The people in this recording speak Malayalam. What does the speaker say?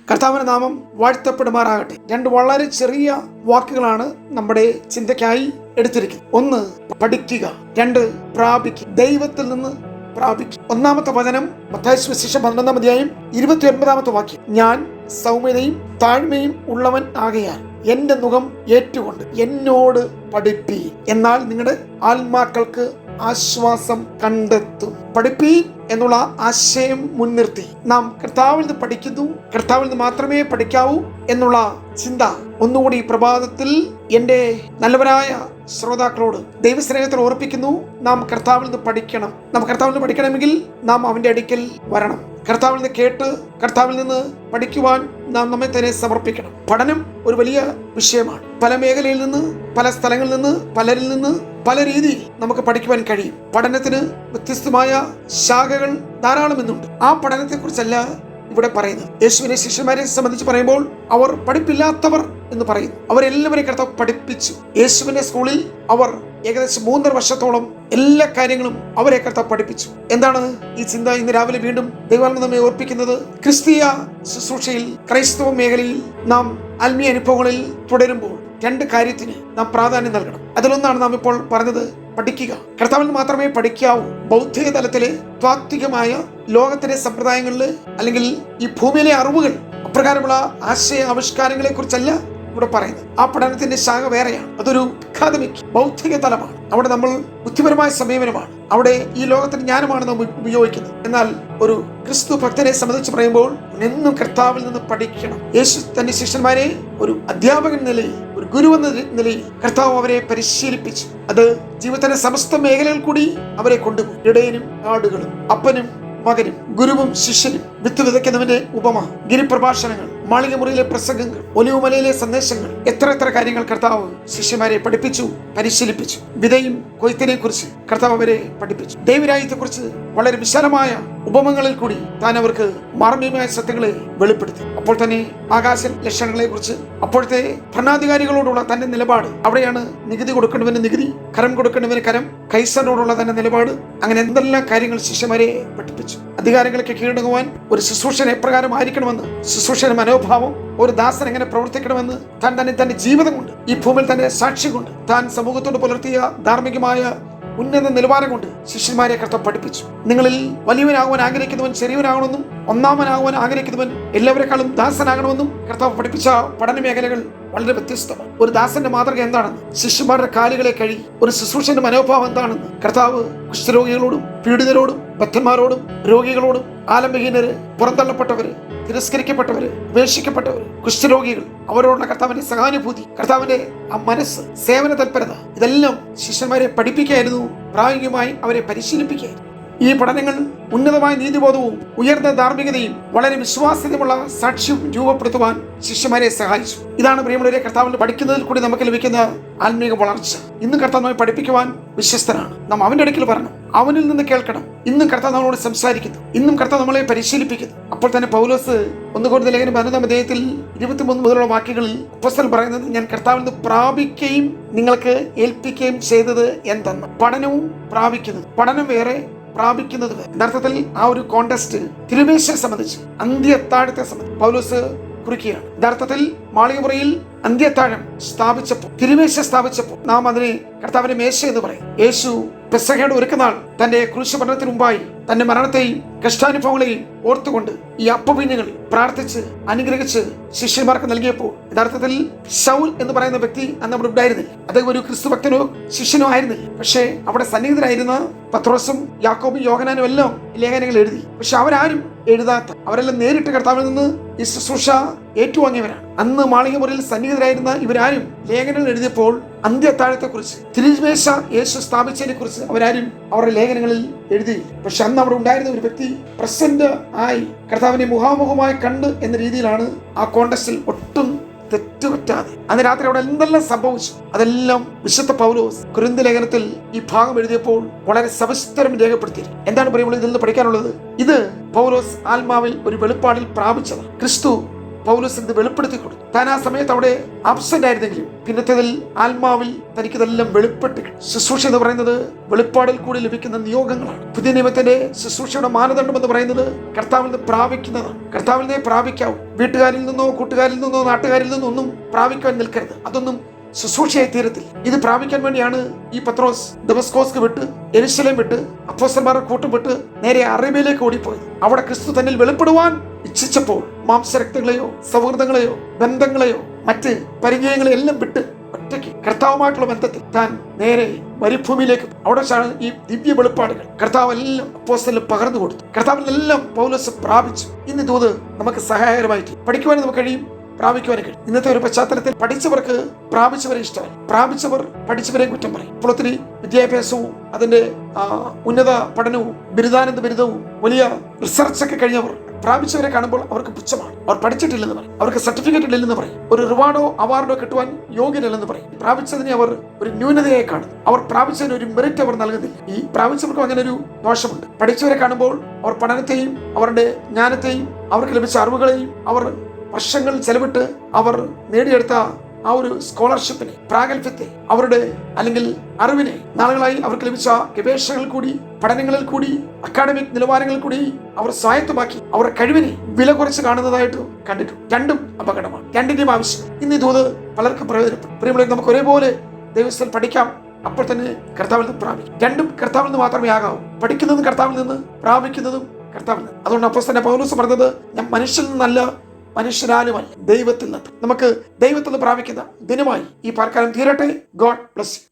കർത്താവിന്റെ നാമം വാഴ്ത്തപ്പെടുമാറാകട്ടെ. രണ്ട് വളരെ ചെറിയ വാക്കുകളാണ് നമ്മുടെ ചിന്തയ്ക്കായി എടുത്തിരിക്കുന്നത്. ഒന്ന്, പഠിക്കുക. രണ്ട്, പ്രാപിക്കുക. ദൈവത്തിൽ നിന്ന് പ്രാപിക്കുക. ഒന്നാമത്തെ വചനം മത്തായി സുവിശേഷം 11-ാം അധ്യായം 29-ാമത്തെ വാക്യം. ഞാൻ സൗമ്യതയും താഴ്മയും ഉള്ളവൻ ആകയാൽ എന്റെ മുഖം ഏറ്റുകൊണ്ട് എന്നോട് പഠിപ്പീൻ, എന്നാൽ നിങ്ങളുടെ ആത്മാക്കൾക്ക് ആശ്വാസം കണ്ടെത്തും. പഠിപ്പീൻ എന്നുള്ള ആശയം മുൻനിർത്തി നാം കർത്താവിൽ നിന്ന് പഠിക്കുന്നു, കർത്താവിൽ നിന്ന് മാത്രമേ പഠിക്കാവൂ എന്നുള്ള ചിന്ത ഒന്നുകൂടി ഈ പ്രഭാതത്തിൽ എൻ്റെ നല്ലവരായ ശ്രോതാക്കളോട് ദൈവസ്നേഹത്തിൽ ഓർപ്പിക്കുന്നു. നാം കർത്താവിൽ നിന്ന് പഠിക്കണം. നാം കർത്താവിൽ നിന്ന് പഠിക്കണമെങ്കിൽ നാം അവൻ്റെ അടുക്കൽ വരണം. കർത്താവിൽ നിന്ന് കേട്ട് കർത്താവിൽ നിന്ന് പഠിക്കുവാൻ നാം നമ്മെ തന്നെ സമർപ്പിക്കണം. പഠനം ഒരു വലിയ വിഷയമാണ്. പല മേഖലയിൽ നിന്ന്, പല സ്ഥലങ്ങളിൽ നിന്ന്, പലരിൽ നിന്ന് പല രീതിയിൽ നമുക്ക് പഠിക്കുവാൻ കഴിയും. പഠനത്തിന് വ്യത്യസ്തമായ ശാഖകൾ ധാരാളം ഇന്നുണ്ട്. ആ പഠനത്തെക്കുറിച്ചല്ല ഇവിടെ പറയുന്നത്. യേശുവിനെ ശിഷ്യന്മാരെ സംബന്ധിച്ച് പറയുമ്പോൾ അവർ പഠിപ്പില്ലാത്തവർ എന്ന് പറയുന്നു. അവരെല്ലാവരെയും കർത്താവ് പഠിപ്പിച്ചു. യേശുവിന്റെ സ്കൂളിൽ അവർ ഏകദേശം 3.5 വർഷത്തോളം എല്ലാ കാര്യങ്ങളും അവരെ കർത്താവ് പഠിപ്പിച്ചു. എന്താണ് ഈ ചിന്ത ഇന്ന് രാവിലെ വീണ്ടും ദൈവാത്മാവ് നമ്മെ ഓർപ്പിക്കുന്നത്? ക്രിസ്തീയ ശുശ്രൂഷയിൽ, ക്രൈസ്തവ മേഖലയിൽ നാം ആത്മീയ അനുഭവങ്ങളിൽ തുടരുമ്പോൾ 2 കാര്യത്തിന് നാം പ്രാധാന്യം നൽകണം. അതിലൊന്നാണ് നാം ഇപ്പോൾ പറഞ്ഞത്, പഠിക്കുക. കർത്താവിൽ മാത്രമേ പഠിക്കാവൂ. ബൗദ്ധിക തലത്തിലെ താത്വികമായ ലോകത്തിലെ സമ്പ്രദായങ്ങളിൽ അല്ലെങ്കിൽ ഈ ഭൂമിയിലെ അറിവുകൾ, അപ്രകാരമുള്ള ആശയ ആവിഷ്കാരങ്ങളെ കുറിച്ചല്ല ഇവിടെ പറയുന്നത്. ആ പഠനത്തിന്റെ ശാഖ വേറെയാണ്. അതൊരു അക്കാദമിക് ബൗദ്ധിക തലമാണ്. അവിടെ നമ്മൾ ബുദ്ധിപരമായ സമീപനമാണ്. അവിടെ ഈ ലോകത്തിന്റെ ജ്ഞാനമാണ് നാം ഉപയോഗിക്കുന്നത്. എന്നാൽ ഒരു ക്രിസ്തു ഭക്തനെ സംബന്ധിച്ച് പറയുമ്പോൾ എന്നും കർത്താവിൽ നിന്ന് പഠിക്കണം. യേശു തന്റെ ശിഷ്യന്മാരെ ഒരു അധ്യാപകൻ നിലയിൽ, ഒരു ഗുരു എന്ന നിലയിൽ കർത്താവ് അവരെ പരിശീലിപ്പിച്ചു. അത് ജീവിതത്തിന്റെ സമസ്ത മേഖലകളിൽ കൂടി അവരെ കൊണ്ടുപോകും. ഇടയനും ആടുകളും, അപ്പനും മകനും, ഗുരുവും ശിഷ്യനും, വിത്ത് വിതയ്ക്കുന്നവന്റെ ഉപമ, ഗിരിപ്രഭാഷണങ്ങൾ, മാളികമുറിയിലെ പ്രസംഗങ്ങൾ, ഒലിവുമലയിലെ സന്ദേശങ്ങൾ, എത്ര കാര്യങ്ങൾ കർത്താവ് ശിഷ്യന്മാരെ പഠിപ്പിച്ചു, പരിശീലിപ്പിച്ചു. വിതയും കൊയ്ത്തിനെ കുറിച്ച് കർത്താവ് അവരെ പഠിപ്പിച്ചു. ദൈവരാജ്യത്തെക്കുറിച്ച് വളരെ വിശാലമായ ഉപമങ്ങളിൽ കൂടി താൻ അവർക്ക് മാർമ്മികമായ സത്യങ്ങളെ വെളിപ്പെടുത്തി. അപ്പോൾ തന്നെ ആകാശ ലക്ഷണങ്ങളെ കുറിച്ച്, അപ്പോഴത്തെ ഭരണാധികാരികളോടുള്ള തന്റെ നിലപാട്, അവിടെയാണ് നികുതി കൊടുക്കേണ്ടവന് നികുതി, കരം കൊടുക്കേണ്ടവന് കരം, കൈസറിനോടുള്ള തന്റെ നിലപാട്, അങ്ങനെ എന്തെല്ലാം കാര്യങ്ങൾ ശിഷ്യന്മാരെ പഠിപ്പിച്ചു. അധികാരങ്ങളൊക്കെ കീഴടങ്ങുവാൻ ഒരു ശുശ്രൂഷൻ എപ്രകാരം ആയിരിക്കണമെന്ന്, ശുശ്രൂഷയുടെ മനോഭാവം, ഒരു ദാസൻ എങ്ങനെ പ്രവർത്തിക്കണമെന്ന് താൻ തന്നെ തന്റെ ജീവിതം കൊണ്ട്, ഈ ഭൂമിയിൽ തന്റെ സാക്ഷി കൊണ്ട്, താൻ സമൂഹത്തോട് പുലർത്തിയ ധാർമ്മികമായ ഉന്നത നിലവാരം കൊണ്ട് ശിഷ്യന്മാരെ കർത്താവ് പഠിപ്പിച്ചു. നിങ്ങളിൽ വലിയവനാകുവാൻ ആഗ്രഹിക്കുന്നവൻ ചെറിയവനാകണമെന്നും, ഒന്നാമനാകുവാൻ ആഗ്രഹിക്കുന്നവൻ എല്ലാവരെക്കാളും ദാസനാകണമെന്നും കർത്താവ് പഠിപ്പിച്ച പഠന മേഖലകൾ വളരെ വ്യത്യസ്തമാണ്. ഒരു ദാസന്റെ മാതൃക എന്താണെന്ന്, ശിഷ്യന്മാരുടെ കാലുകളെ കഴുകി ഒരു ശുശ്രൂഷന്റെ മനോഭാവം എന്താണെന്ന് കർത്താവ് കുഷ്ഠരോഗികളോടും, പീഡിതരോടും, ബദ്ധന്മാരോടും, രോഗികളോടും, ആലംബഹീനര്, പുറന്തള്ളപ്പെട്ടവര്, തിരസ്കരിക്കപ്പെട്ടവര്, ഉപേക്ഷിക്കപ്പെട്ടവര്, കുഷ്ഠരോഗികൾ, അവരോടുള്ള കർത്താവിന്റെ സഹാനുഭൂതി, കർത്താവിന്റെ ആ മനസ്സ്, സേവന തൽപരത, ഇതെല്ലാം ശിഷ്യന്മാരെ പഠിപ്പിക്കുകയായിരുന്നു. പ്രായോഗികമായി അവരെ പരിശീലിപ്പിക്കുകയായിരുന്നു. ഈ പഠനങ്ങൾ ഉന്നതമായ നീതിബോധവും ഉയർന്ന ധാർമ്മികതയും വളരെ വിശ്വാസ്യതയുമുള്ള സാക്ഷ്യം രൂപപ്പെടുത്തുവാൻ ശിഷ്യന്മാരെ സഹായിച്ചു. ഇതാണ് പ്രിയമുള്ളവരെ, കർത്താവിൽ പഠിക്കുന്നതിൽ കൂടി നമുക്ക് ലഭിക്കുന്ന ആത്മീക വളർച്ച. ഇന്നും കർത്താവ് നമ്മെ പഠിപ്പിക്കുവാൻ വിശ്വസ്തനാണ്. നാം അവന്റെ അടുക്കൽ വരണം, അവനിൽ നിന്ന് കേൾക്കണം. ഇന്നും കർത്താവ് നമ്മളോട് സംസാരിക്കുന്നു, ഇന്നും കർത്താവ് നമ്മളെ പരിശീലിപ്പിക്കുന്നു. അപ്പോൾ തന്നെ പൗലോസ് 1 കൊരിന്ത്യർ ലേഖനം 11-ാം അധ്യായത്തിൽ 23 മുതലുള്ള വാക്യങ്ങളിൽ അപ്പോസ്തലൻ പറയുന്നത്, ഞാൻ കർത്താവിൽ നിന്ന് പ്രാപിക്കുകയും നിങ്ങൾക്ക് ഏൽപ്പിക്കുകയും ചെയ്തത് എന്തെന്ന്. പഠനവും പ്രാപിക്കുന്നത്, പഠനം വേറെ, പ്രാപിക്കുന്നത്. യഥാർത്ഥത്തിൽ ആ ഒരു കോണ്ടസ്റ്റ് തിരുമേശയെ സംബന്ധിച്ച്, അന്ത്യത്താഴത്തെ സംബന്ധിച്ച് പൗലോസ് കുറിക്കുകയാണ്. യഥാർത്ഥത്തിൽ മാളികമുറിയിൽ അന്ത്യത്താഴം സ്ഥാപിച്ചപ്പോൾ, തിരുമേശ സ്ഥാപിച്ചപ്പോൾ നാം അതിനെ കർത്താവിന്റെ മേശ എന്ന് പറയും. യേശു പെസഹയുടെ ഒരുക്കനാൾ തന്റെ ക്രൂശമരണത്തിന് മുമ്പായി തന്റെ മരണത്തെയും കഷ്ടാനുഭവങ്ങളെയും ഓർത്തുകൊണ്ട് ഈ അപ്പവീഞ്ഞുകൾ പ്രാർത്ഥിച്ച് അനുഗ്രഹിച്ച് ശിഷ്യന്മാർക്ക് നൽകിയപ്പോൾ, യഥാർത്ഥത്തിൽ ശൗൽ എന്ന് പറയുന്ന വ്യക്തി അന്ന് അവിടെ ഉണ്ടായിരുന്നില്ല. അദ്ദേഹം ഒരു ക്രിസ്തു ഭക്തനോ ശിഷ്യനോ ആയിരുന്നില്ല. പക്ഷേ അവിടെ സന്നിഹിതരായിരുന്ന പത്രോസും യാക്കോബും യോഹന്നാനും എല്ലാം ലേഖനങ്ങൾ എഴുതി. പക്ഷെ അവരാരും എഴുതാത്ത, അവരെല്ലാം നേരിട്ട് കർത്താവിൽ നിന്ന് ഈ ശുശ്രൂഷ ഏറ്റുവാങ്ങിയവരാണ്. അന്ന് മാളികമുറിയിൽ സന്നിഹിതരായിരുന്ന ഇവരാരും ലേഖനങ്ങൾ എഴുതിയപ്പോൾ അന്ത്യത്താഴത്തെക്കുറിച്ച്, തിരുമേശ യേശു സ്ഥാപിച്ചതിനെ കുറിച്ച് അവരാരും അവരുടെ ലേഖനങ്ങളിൽ എഴുതിയില്ല. പക്ഷെ അന്ന് അവിടെ ഉണ്ടായിരുന്ന ഒരു വ്യക്തി പ്രസന്റ് ആയി കർത്താവിനെ മുഖാമുഖമായി കണ്ട് എന്ന രീതിയിലാണ് ആ കോണ്ടസ്റ്റിൽ ഒട്ടും തെറ്റുപറ്റാതെ അന്ന് രാത്രി അവിടെ എന്തെല്ലാം സംഭവിച്ചു അതെല്ലാം വിശുദ്ധ പൗലോസ് കൊരിന്ത്യർ ലേഖനത്തിൽ ഈ ഭാഗം എഴുതിയപ്പോൾ വളരെ സവിസ്തരം രേഖപ്പെടുത്തി. എന്താണ് പറയുമ്പോൾ ഇതിൽ നിന്ന് പഠിക്കാനുള്ളത്? ഇത് പൗലോസ് ആത്മാവിൽ ഒരു വെളിപ്പാടിൽ പ്രാപിച്ചതാണ്. ക്രിസ്തു പൗലോസ് ഇത് വെളിപ്പെടുത്തി കൊടുത്തു. താൻ ആ സമയത്ത് അവിടെ ആബ്സെന്റ് ആയിരുന്നെങ്കിലും പിന്നത്തേതിൽ ആത്മാവിൽ തനിക്കിതെല്ലാം വെളിപ്പെട്ട്. ശുശ്രൂഷ എന്ന് പറയുന്നത് വെളിപ്പാടിൽ കൂടി ലഭിക്കുന്ന നിയോഗങ്ങളാണ്. പുതിയ നിയമത്തിന്റെ ശുശ്രൂഷയുടെ മാനദണ്ഡം എന്ന് പറയുന്നത് കർത്താവിൽ നിന്ന് പ്രാപിക്കുന്നതാണ്. കർത്താവിൽ നിന്നേ പ്രാപിക്കാവൂ. വീട്ടുകാരിൽ നിന്നോ കൂട്ടുകാരിൽ നിന്നോ നാട്ടുകാരിൽ നിന്നോ ഒന്നും പ്രാപിക്കാൻ നിൽക്കരുത്. അതൊന്നും ശുശ്രൂഷയായി തീരത്തില്ല. ഇത് പ്രാപിക്കാൻ വേണ്ടിയാണ് ഈ പത്രോസ് ദമസ്കോസ്ക്ക് വിട്ട് യെരൂശലേം വിട്ട് അപ്പോസ്തലന്മാരുടെ കൂട്ടം വിട്ട് നേരെ അറേബ്യയിലേക്ക് ഓടിപ്പോയത്. അവിടെ ക്രിസ്തു തന്നിൽ വെളിപ്പെടുവാൻ ഇച്ഛിച്ചപ്പോൾ മാംസരക്തങ്ങളെയോ സൗഹൃദങ്ങളെയോ ബന്ധങ്ങളെയോ മറ്റ് പരിചയങ്ങളെയോ എല്ലാം വിട്ട് ഒറ്റയ്ക്ക് കർത്താവുമായിട്ടുള്ള ബന്ധത്തിൽ താൻ നേരെ മരുഭൂമിയിലേക്ക് അവിടെ വെച്ചാണ് ഈ ദിവ്യ വെളിപ്പാടുകൾ കർത്താവ് എല്ലാം അപ്പോസ്തലന് പകർന്നു കൊടുത്തു. കർത്താവിനെല്ലാം പൗലോസ് പ്രാപിച്ചു. ഇന്ന് ദൂത് നമുക്ക് സഹായകരമായിട്ട് പഠിക്കുവാനും നമുക്ക് കഴിയും, പ്രാപിക്കുവാനും കഴിയും. ഇന്നത്തെ ഒരു പശ്ചാത്തലത്തിൽ പഠിച്ചവർക്ക് പ്രാപിച്ചവരെ ഇഷ്ടമല്ല, പ്രാപിച്ചവർ പഠിച്ചവരെ കുറ്റം പറയും. ഇപ്പോൾ ഒത്തിരി വിദ്യാഭ്യാസവും അതിന്റെ ഉന്നത പഠനവും ബിരുദാനന്ദ ബിരുദവും വലിയ റിസർച്ചൊക്കെ കഴിഞ്ഞവർ പ്രാപിച്ചവരെ കാണുമ്പോൾ അവർക്ക് പുച്ഛമാണ്. അവർ പഠിച്ചിട്ടില്ലെന്ന് പറയും, അവർക്ക് സർട്ടിഫിക്കറ്റ് ഇല്ലെന്ന് പറയും, ഒരു റിവാർഡോ അവാർഡോ കിട്ടുവാൻ യോഗ്യരല്ലെന്ന് പറയും. പ്രാപിച്ചതിനെ അവർ ഒരു ന്യൂനതയായി കാണും. അവർ പ്രാപിച്ചതിന് ഒരു മെറിറ്റ് അവർ നൽകുന്നില്ല. ഈ പ്രാപിച്ചവർക്കും അങ്ങനെ ഒരു ദോഷമുണ്ട്. പഠിച്ചവരെ കാണുമ്പോൾ അവർ പഠനത്തെയും അവരുടെ ജ്ഞാനത്തെയും അവർക്ക് ലഭിച്ച അറിവുകളെയും അവർ വർഷങ്ങൾ ചെലവിട്ട് അവർ നേടിയെടുത്ത ആ ഒരു സ്കോളർഷിപ്പിനെ, പ്രാഗൽഭ്യത്തെ, അവരുടെ അല്ലെങ്കിൽ അറിവിനെ നാളുകളായി അവർക്ക് ലഭിച്ച ഗവേഷണങ്ങളിൽ കൂടി പഠനങ്ങളിൽ കൂടി അക്കാഡമിക് നിലവാരങ്ങളിൽ കൂടി അവർ സ്വായത്തമാക്കി അവരുടെ കഴിവിനെ വില കുറച്ച് കാണുന്നതായിട്ട് കണ്ടിട്ടുണ്ട്. രണ്ടും അപകടമാണ്. രണ്ടിന്റെയും ആവശ്യം ഇന്ന് ദൂത് പലർക്കും പ്രയോജനപ്പെടും. പ്രിയമുള്ളവരെ, നമുക്ക് ഒരേപോലെ ദൈവസ്ഥൽ പഠിക്കാം, അപ്പോൾ തന്നെ കർത്താവിൽ നിന്ന് പ്രാപിക്കും. രണ്ടും കർത്താവിൽ നിന്ന് മാത്രമേ ആകാവൂ. പഠിക്കുന്നതും കർത്താവിൽ നിന്ന്, പ്രാപിക്കുന്നതും കർത്താവിൽ നിന്ന്. അതുകൊണ്ട് അപ്പോസ്തലൻ പൗലോസ് പറഞ്ഞത്, ഞാൻ മനുഷ്യനിൽ നിന്നല്ല മനുഷ്യരാലുമല്ല ദൈവത്തിൽ നിന്ന്. നമുക്ക് ദൈവത്തിൽ നിന്ന് പ്രാപിക്കുന്ന ദിനമായി ഈ പാർക്കാലം തീരട്ടെ. God bless you.